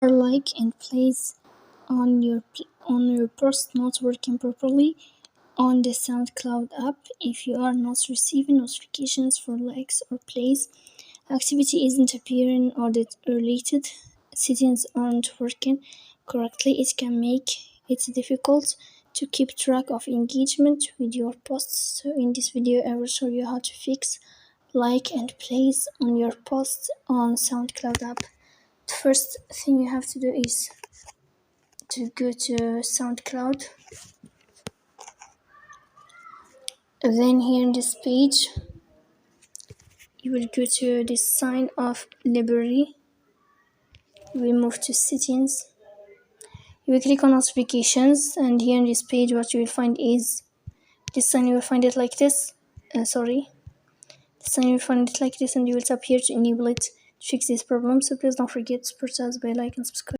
like and plays on your post not working properly on the SoundCloud app. If you are not receiving notifications for likes or plays, activity isn't appearing or the related settings aren't working correctly, it can make it difficult to keep track of engagement with your posts. So in this video I will show you how to fix like and plays on your posts on SoundCloud app. The first thing you have to do is to go to SoundCloud. Then here in this page you will go to the sign of library. You will move to settings. You will click on notifications, and here in this page what you will find is this sign. You will find it like this. This sign you will find it like this, and you will tap here to enable it to fix this problem. So please don't forget to press the bell icon and subscribe.